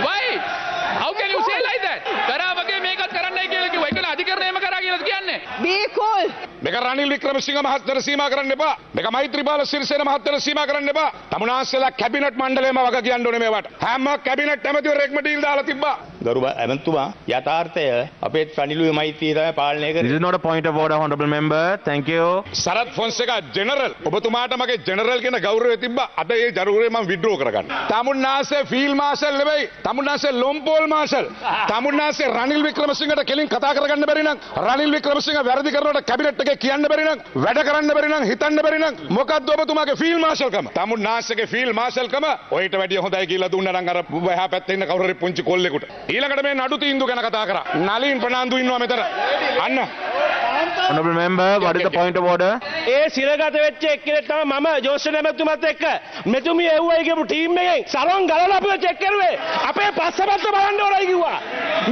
why how can you say like that කරා වගේ මේකත් කරන්නයි කියලා කිව්වා ඒක අධිකරණයම කරා කියලා කියන්නේ be cool මේක රනිල් වික්‍රමසිංහ මහත්තයාට සීමා කරන්න එපා මේක මෛත්‍රීපාල සිරිසේන මහත්තයාට සීමා කරන්න එපා තමුනාස්සලා කැබිනට් මණ්ඩලයම වග කියන්න ඕනේ මේවට හැම කැබිනට් ඇමතිවරයෙක්ම ඩීල් දාලා තිබ්බා ගරු ඇමතුමා යථාර්ථය අපේ රනිලුවේ මෛත්‍රිය තමයි පාලනය කරන්නේ. This is not a point of order, honorable member. Thank you. Sarath Fonseka general ඔබතුමාට මගේ ජෙනරල් කියන ගෞරවය තිබ්බා. අද ඒ ජරුරේ මම විඩ්‍රෝ කරගන්න. තමුන්නාසේ ෆීල්ඩ් මාෂල් නෙවෙයි. තමුන්නාසේ ලොම්පෝල් මාෂල්. තමුන්නාසේ රනිල් වික්‍රමසිංහට කෙලින් කතා කරගන්න බැරි නම් රනිල් වික්‍රමසිංහ වැරදි කරනකොට කැබිනට් එකේ කියන්න බැරි නම් වැඩ කරන්න බැරි නම් හිතන්න බැරි නම් මොකද්ද ඔබතුමාගේ ෆීල්ඩ් මාෂල්කම? තමුන්නාසේගේ ෆීල්ඩ් මාෂල්කම ඔයිට වැඩිය හොඳයි කියලා දුන්නා නම් අර එහා පැත්තේ ඉන්න කවුරු හරි පුංචි කොල්ලෙකුට. ඊළඟට මේ නඩු තීන්දුව ගැන කතා කරා. නලින් ප්‍රනාන්දු ඉන්නවා මෙතන. අන්න. Honorable member, what is the point of order? ඒ සිරගත වෙච්ච එක්කෙනෙක් තමයි මම ජෝෂන් ඇමතුමත් එක්ක මෙතුමිය එව්වයි කියපු ටීම් එකෙන් සරොන් ගලලා අපිව චෙක් කරුවේ. අපේ පස්සපැත්ත බලන්න ඕනයි කිව්වා.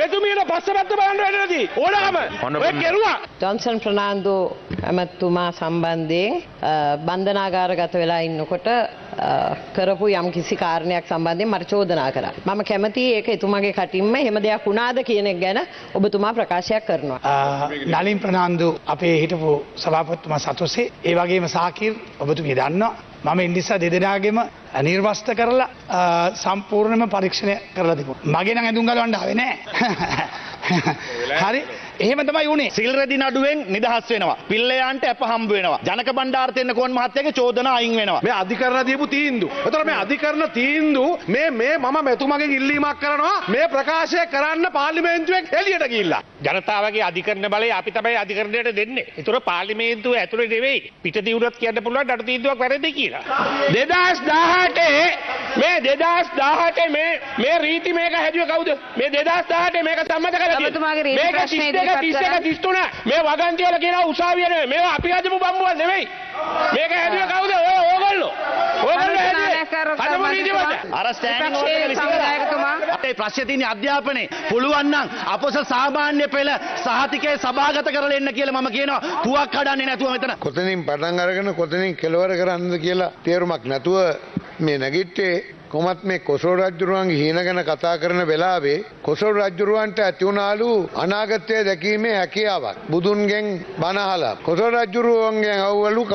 මෙතුමියට පස්සපැත්ත බලන්න වෙන්නේ නැති. ඕනම ඔය කෙරුවා. ජොන්සන් ප්‍රනාන්දු ඇමතුමා සම්බන්ධයෙන් බන්ධනාගාරගත වෙලා ඉන්නකොට කරපු යම් කිසි කාරණයක් සම්බන්ධයෙන් මට චෝදනා කරා. මම කැමතියි ඒක එතුමාගේ කටින්ම එහෙම දෙයක් වුණාද කියන එක ගැන ඔබතුමා ප්‍රකාශයක් කරනවා. නලින් ප්‍රනාන්දු අපේ හිටපු සභාපතිතුමා සතුසේ ඒ වගේම සාකිර් ඔබතුමිය දන්නවා. මම ඉන්දිසා දෙදෙනාගේම නිර්වස්ත කරලා සම්පූර්ණයෙන්ම පරීක්ෂණය කරලා තිබුණා. මගේ නම් ඇඳුම් ගලවන්න ආවේ නෑ. හරි එහෙම තමයි වුණේ. සිල්රෙදි නඩුවෙන් නිදහස් වෙනවා. පිල්ලයන්ට අප හම්බ වෙනවා. ජනක බණ්ඩාර තෙන්නකෝන් මහත්තයාගේ චෝදනා අයින් වෙනවා. මේ අධිකරණ දීපු තීන්දුව. ඒතර මේ අධිකරණ තීන්දුව මේ මම මෙතුමගෙන් ඉල්ලීමක් කරනවා මේ ප්‍රකාශය කරන්න පාර්ලිමේන්තුවෙන් එළියට ගිහිල්ලා. ජනතාවගේ අධිකරණ බලය අපි තමයි අධිකරණයට දෙන්නේ. ඒතර පාර්ලිමේන්තුව ඇතුලේ නෙවෙයි පිට දියුණුවත් කියන්න පුළුවන් නඩු තීන්දුවක් වැරදි කියලා. 2018 මේ රීති මේක හැදුවේ කවුද? මේ 2018 මේක සම්මත කරලා මේක 33 මේ වගන්තිවල කියන උසාවිය නෙවෙයි. මේවා අපි හදපු බම්බුවක් නෙවෙයි. මේක හැදුවේ කවුද? ඕගොල්ලෝ හැදුවේ. හදපු රීතිවලට. අර ස්ටෑන්ඩින් ඕඩර් විසිකරායකතුමා අපේ ප්‍රශ්නේ තියෙන අධ්‍යාපනයේ පුළුවන් නම් අපොස සාමාන්‍ය පෙළ සහතිකයේ සභාගත කරලා එන්න කියලා මම කියනවා. පුවක් කඩන්නේ නැතුව මෙතන. කොතනින් පටන් අරගෙන කොතනින් කෙලවර කරන්නද කියලා තේරුමක් නැතුව මේ නැගිට්ටේ කොමත් මේ කොසල් රජුරුවන්ගේ හීන ගැන කතා කරන වෙලාවේ කොසල් රජුරුවන්ට ඇති වුණාලු අනාගතය දැකීමේ හැකියාවක් බුදුන්ගෙන් බණ අහලා කොසල් රජුරුවන්ගෙන් අහුවලු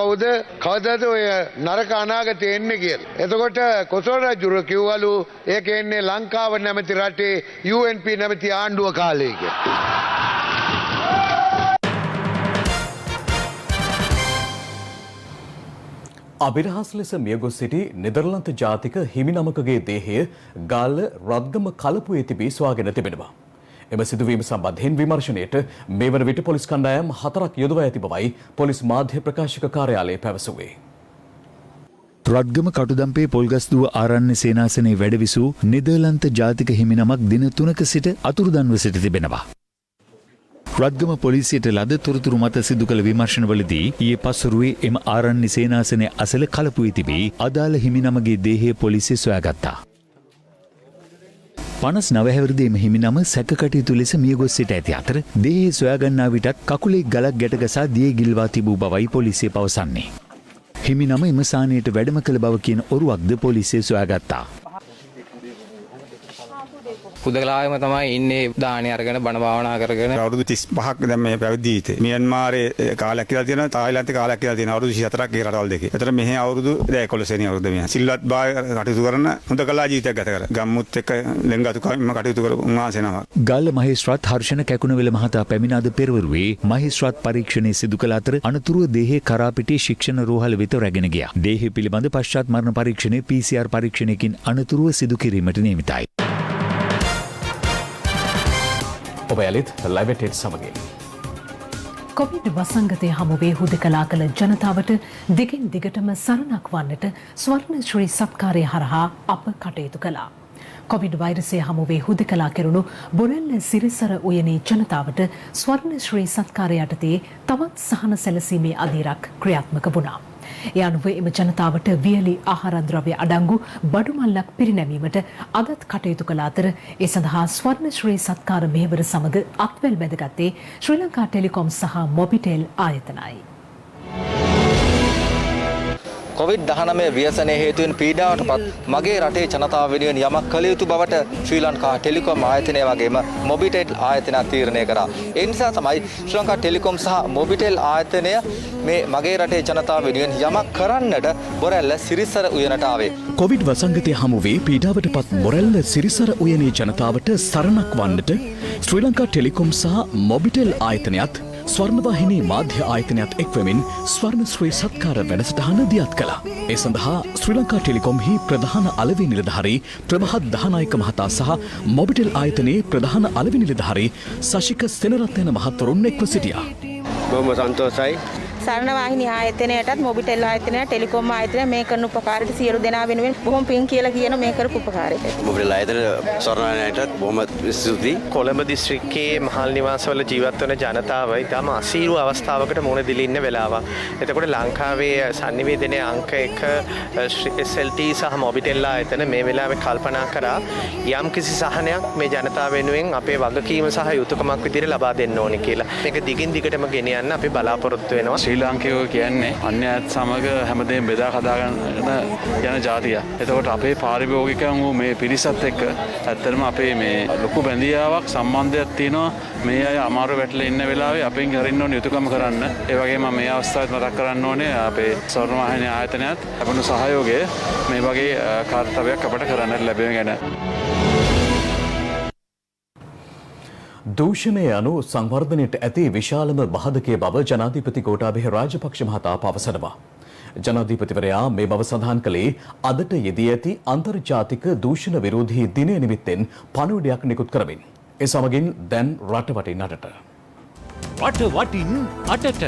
කවදද ඔය නරක අනාගතය එන්නේ කියලා. එතකොට කොසල් රජුරුව කිව්වලු ඒක එන්නේ ලංකාව නැමැති රටේ UNP නැමැති ආණ්ඩුව කාලේ කියලා. අභිරහස් ලෙස මියගොස් සිටි නෙදර්ලන්ත ජාතික හිමිනමකගේ දේහය ගාල්ල රත්ගම කලපුවේ තිබී සොයාගෙන තිබෙනවා. එම සිදුවීම සම්බන්ධයෙන් විමර්ශනයට මේ වන විට පොලිස් කණ්ඩායම් 4ක් යොදවා ඇති බවයි පොලිස් මාධ්‍ය ප්‍රකාශක කාර්යාලය පැවසුවේ. රත්ගම කටුදම්පේ පොල්ගස්දුව ආරණ්‍ය සේනාසනයේ වැඩවිසූ නෙදර්ලන්ත ජාතික හිමිනමක් දින 3ක සිට අතුරුදන්ව සිට තිබෙනවා. රත්ගම පොලිසියට ලද තොරතුරු මත සිදු කළ විමර්ශනවලදී ඊයේ පස්වරුවේ එම ආරණ්‍ය සේනාසනය අසල කලපු වී තිබී අදාළ හිමිනමගේ දේහය පොලිසිය සොයාගත්තා. 59 හැවිරිදි එම හිමිනම සැකකටයුතු ලෙස මියගොස් සිට ඇති අතර දේහය සොයාගන්නා විටත් කකුලේ ගලක් ගැටගසා දියේ ගිල්වා තිබූ බවයි පොලිසිය පවසන්නේ. හිමිනම එම ස්ථානයට වැඩම කළ බව කියන ඔරුවක්ද පොලිසිය සොයාගත්තා. පුදකලාවෙම තමයි ඉන්නේ දාහනේ අරගෙන බණ භාවනා කරගෙන අවුරුදු 35ක් දැන් මේ පැවිදි ජීවිතේ. මියන්මාරේ කාලයක් කියලා තියෙනවා, තායිලන්තේ කාලයක් කියලා තියෙනවා. අවුරුදු 24ක් ඒ රටවල් දෙකේ. ඒතර මෙහි අවුරුදු 11 වෙනි අවුරුද්ද මෙහි. සිල්වත් භාවය කටයුතු කරන හොඳකලා ජීවිතයක් ගත කර. ගම්මුත් එක්ක ලෙන්ගතුකම කටයුතු කරපු උන්වහන්සේ නමක්. ගල්ල මහේස්ත්‍රාත් හර්ෂණ කැකුණවෙල මහතා පැමිණ අද පෙරවරුවේ මහේස්ත්‍රාත් පරීක්ෂණය සිදු කළ අතර අනතුරුව දේහේ කරාපිටිය ශික්ෂණ රෝහල වෙත රැගෙන ගියා. දේහය පිළිබඳ පශ්චාත් මරණ පරීක්ෂණය PCR පරීක්ෂණයකින් අනතුරුව සිදු කිරීමට නියමිතයි. ඔබ යලිත් ලයිවටෙත් සමගින්. කොවිඩ් වසංගතය හමුවේ හුදකලා කළ ජනතාවට දිගින් දිගටම සරණක් වන්නට ස්වර්ණ ශ්‍රී සත්කාරය හරහා අප කටයුතු කළා. කොවිඩ් වෛරසය හමුවේ හුදකලා කෙරුණු බොරැල්ල සිරිසර උයනේ ජනතාවට ස්වර්ණ ශ්‍රී සත්කාරය යටතේ තවත් සහන සැලසීමේ අධීරක් ක්‍රියාත්මක වුණා. ඒ අනුව එම ජනතාවට වියලි ආහාරද්‍රව්‍ය අඩංගු බඩු මල්ලක් පිරිනැමීමට අදත් කටයුතු කළ අතර ඒ සඳහා ස්වර්ණ ශ්‍රී සත්කාර මෙහෙවර සමග අත්වැල් බැඳගත්තේ ශ්‍රී ලංකා ටෙලිකොම් සහ මොබිටෙල් ආයතනයි. COVID-19 ව්‍යසනය හේතුවෙන් පීඩාවට පත් මගේ රටේ ජනතාව වෙනුවෙන් යමක් කළ යුතු බවට ශ්‍රී ලංකා ටෙලිකොම් ආයතනය වගේම මොබිටෙල් ආයතනය තීරණය කරා. ඒ නිසා තමයි ශ්‍රී ලංකා ටෙලිකොම් සහ මොබිටෙල් ආයතනය මේ මගේ රටේ ජනතාව වෙනුවෙන් යමක් කරන්නට බොරැල්ල සිරිසර උයනට ආවේ. කොවිඩ් වසංගතය හමුවේ පීඩාවට පත් බොරැල්ල සිරිසර උයනේ ජනතාවට සරණක් වන්නට ශ්‍රී ලංකා ටෙලිකොම් සහ මොබිටෙල් ආයතනයත් ස්වර්ණවාහිනී මාධ්‍ය ආයතනයත් එක්වමින් ස්වර්ණ ශ්‍රී සත්කාර වැඩසටහන දියත් කළා. ඒ සඳහා ශ්‍රී ලංකා ටෙලිකොම්හි ප්‍රධාන අලෙවි නිලධාරී ප්‍රමහත් දහනායක මහතා සහ මොබිටෙල් ආයතනයේ ප්‍රධාන අලෙවි නිලධාරී සශික සෙනරත්න මහතුරුන් එක්ව සිටියා. බොහොම සන්තෝෂයි. සරණවාහිනී ආයතනයටත් මොබිටෙල් ආයතනයට ටෙලිකොම් ආයතනය මේ කරන උපකාරයට සියලු දෙනා වෙනුවෙන් බොහොම පිං කියලා කියන මේ කරපු උපකාරයට. මොබිටෙල් ආයතන ස්වර්ණවාහිනියටත් බොහොම ස්තුතියි. කොළඹ දිස්ත්‍රික්කයේ මහල් නිවාසවල ජීවත් වන ජනතාව ඉතාම අසීරු අවස්ථාවකට මුහුණ දීලා ඉන්න වෙලාවක්. එතකොට ලංකාවේ sannivedanaye අංක 1 SLT සහ මොබිටෙල් ආයතන මේ වෙලාවේ කල්පනා කරා යම් කිසි සහනයක් මේ ජනතාව වෙනුවෙන් අපේ වගකීම සහ යුතුයකමක් විදිහට ලබා දෙන්න ඕනේ කියලා. මේක දිගින් දිගටම ගෙන යන්න අපි බලාපොරොත්තු වෙනවා. ශ්‍රී ලාංකිකයෝ කියන්නේ අන්‍යයත් සමග හැමදේම බෙදා හදාගන්න යන ජාතියක්. එතකොට අපේ පාරිභෝගිකයන් වූ මේ පිරිසත් එක්ක ඇත්තටම අපේ මේ ලොකු බැඳියාවක් සම්බන්ධයක් තියෙනවා. මේ අය අමාරු වැටලා ඉන්න වෙලාවේ අපෙන් හරින්න ඕනේ යුතුයකම කරන්න. ඒ වගේම මේ අවස්ථාවත් මතක් කරන්න ඕනේ අපේ ස්වර්ණවාහිනී ආයතනයත් ලැබුණු සහයෝගය මේ වගේ කාර්යයක් අපට කරන්නට ලැබෙන ගැන. දූෂණය යනු සංවර්ධනයට ඇති විශාලම බාධකයේ බව ජනාධිපති ගෝඨාභය රාජපක්ෂ මහතා පවසනවා. ජනාධිපතිවරයා මේ බව සඳහන් කළේ අදට යෙදී ඇති අන්තර්ජාතික දූෂණ විරෝධී දිනය නිමිත්තෙන් පණිවුඩයක් නිකුත් කරමින්. ඒ සමගින් දැන් රට වටින් අටට. රට වටින් අටට.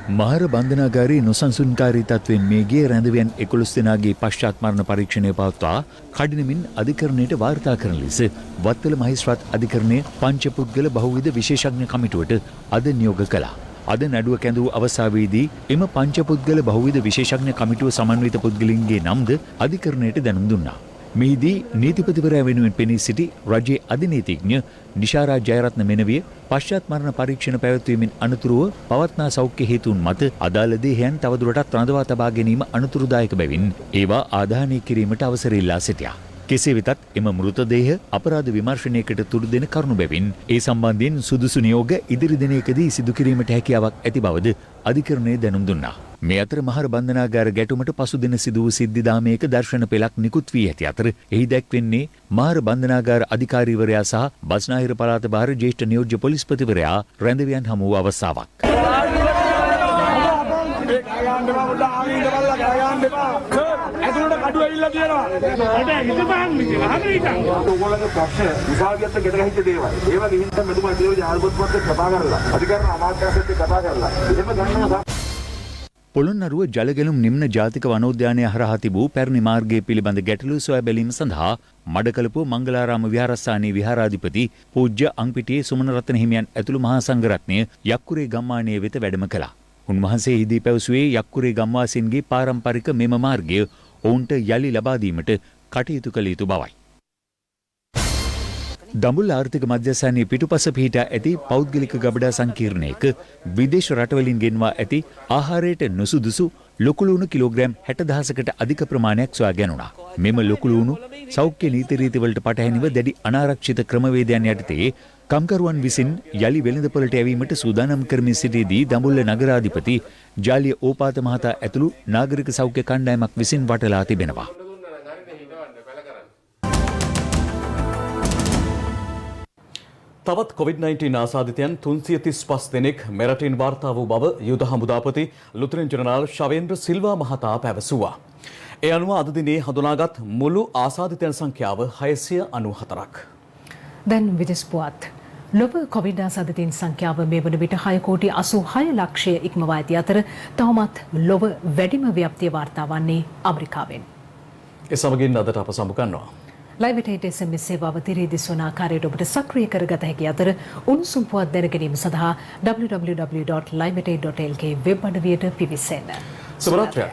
මහර බන්ධනාගාරයේ නොසන්සුන්කාරී තත්ත්වෙන් මේ ගිය රැඳවියන් 11 දෙනාගේ පශ්චාත් මරණ පරීක්ෂණය පවත්වා කඩිනමින් අධිකරණයට වාර්තා කරන ලෙස වත්තල මහේස්ත්‍රාත් අධිකරණයේ පංචපුද්ගල බහුවිධ විශේෂඥ කමිටුවට අද නියෝග කළා. අද නඩුව කැඳවූ අවස්ථාවේදී එම පංචපුද්ගල බහුවිධ විශේෂඥ කමිටුව සමන්විත පුද්ගලින්ගේ නම්ද අධිකරණයට දැනුම් දුන්නා. මෙහිදී නීතිපතිවරයා වෙනුවෙන් පෙනී සිටි රජයේ අධිනීතිඥ නිශාරා ජයරත්න මෙනවිය පශ්චාත් මරණ පරීක්ෂණ පැවැත්වීමෙන් අනතුරුව පවත්නා සෞඛ්‍ය හේතුන් මත අදාළ දේහයන් තවදුරටත් රඳවා තබා ගැනීම අනතුරුදායක බැවින් ඒවා ආදාහනය කිරීමට අවසර ඉල්ලා සිටියා. කෙසේ වෙතත් එම මෘතදේහ අපරාධ විමර්ශනයකට තුඩු දෙන කරුණු බැවින් ඒ සම්බන්ධයෙන් සුදුසු නියෝග ඉදිරි දිනයකදී සිදු කිරීමට හැකියාවක් ඇති බවද අධිකරණය දැනුම් දුන්නා. මේ අතර මහර බන්ධනාගාර ගැටුමට පසුදින සිදු වූ සිද්ධිදාමයක දර්ශන පෙළක් නිකුත් වී ඇති අතර එහි දැක්වෙන්නේ මහර බන්ධනාගාර අධිකාරීවරයා සහ බස්නාහිර පළාත භාර ජ්‍යෙෂ්ඨ නියෝජ්‍ය පොලිස්පතිවරයා රැඳවියන් හමු වූ අවස්ථාවක්. ඇතුළට කඩුව ඇවිල්ලා තියෙනවා. රට හිතපහන් කියලා. හරි ඉතින්. ඕගොල්ලෝගේ ප්‍රශ්න විභාගයත් ගෙදර හිට දේවල්. ඒවා ගිහින් මෙතුමා දේව ජාල්පොත් පොත් කතා කරලා. අධිකරණ අමාත්‍යාංශෙත් කතා කරලා. එහෙම ගන්නවා. පොළොන්නරුව ජලගැලුම් නිම්න ජාතික වනෝද්‍යානය හරහා තිබූ පැරණි මාර්ගය පිළිබඳ ගැටලු සොයා බැලීම සඳහා මඩකලපුව මංගලාරාම විහාරස්ථානයේ විහාරාධිපති පූජ්‍ය අංපිටියේ සුමනරත්න හිමියන් ඇතුළු මහා සංඝරත්නය යක්කුරේ ගම්මානයේ වෙත වැඩම කළා. උන්වහන්සේ හිදී පැවසුවේ යක්කුරේ ගම්වාසීන්ගේ පාරම්පරික මෙම මාර්ගය ඔවුන්ට යලි ලබා දීමට කටයුතු කළ යුතු බවයි. දඹුල්ල ආර්ථික මධ්‍යස්ථානයේ පිටුපස පිහිටා ඇති පෞද්ගලික ගබඩා සංකීර්ණයක විදේශ රටවලින් ගෙන්වා ඇති ආහාරයට නුසුදුසු ලොකුලුණු කිලෝග්‍රෑම් 60,000කට අධික ප්‍රමාණයක් සොයා ගැනුණා. මෙම ලොකුලුණු සෞඛ්‍ය නීති රීතිවලට පටහැනිව දැඩි අනාරක්ෂිත ක්‍රමවේදයන් යටතේ කම්කරුවන් විසින් යලි වෙළඳපොළට යැවීමට සූදානම් කරමින් සිටියේදී දඹුල්ල නගරාධිපති ජාලිය ඕපාත මහතා ඇතුළු නාගරික සෞඛ්‍ය කණ්ඩායමක් විසින් වටලා තිබෙනවා. තවත් COVID-19 ආසාදිතයන් 335 දෙනෙක් මෙරටින් වාර්තා වූ බව යුද හමුදාපති ලුතරන් ජනරාල් ශවේන්ද්‍ර සිල්වා මහතා පැවසුවා. ඒ අනුව අද දිනේ හඳුනාගත් මුළු ආසාදිතයන් සංඛ්‍යාව 694ක්. දැන් විදෙස් පුවත්. ලොව කොවිඩ් ආසාදිතයින් සංඛ්‍යාව මේ වන විට 6.86 ලක්ෂය ඉක්මවා ඇති අතර තවමත් ලොව වැඩිම ව්‍යාප්තිය වාර්තා වන්නේ ඇමරිකාවෙන්. ඒ සමගින් අදට අප සමුගන්නවා. ලයිව් ටේට් SMS සේවාව තිරී දිස්වන ආකාරයට ඔබට සක්‍රිය කරගත හැකි අතර උණුසුම් පුවත් දැන ගැනීම සඳහා www.liveaid.lk වෙබ් අඩවියට පිවිසෙන්න. සුබ රාත්‍රියක්.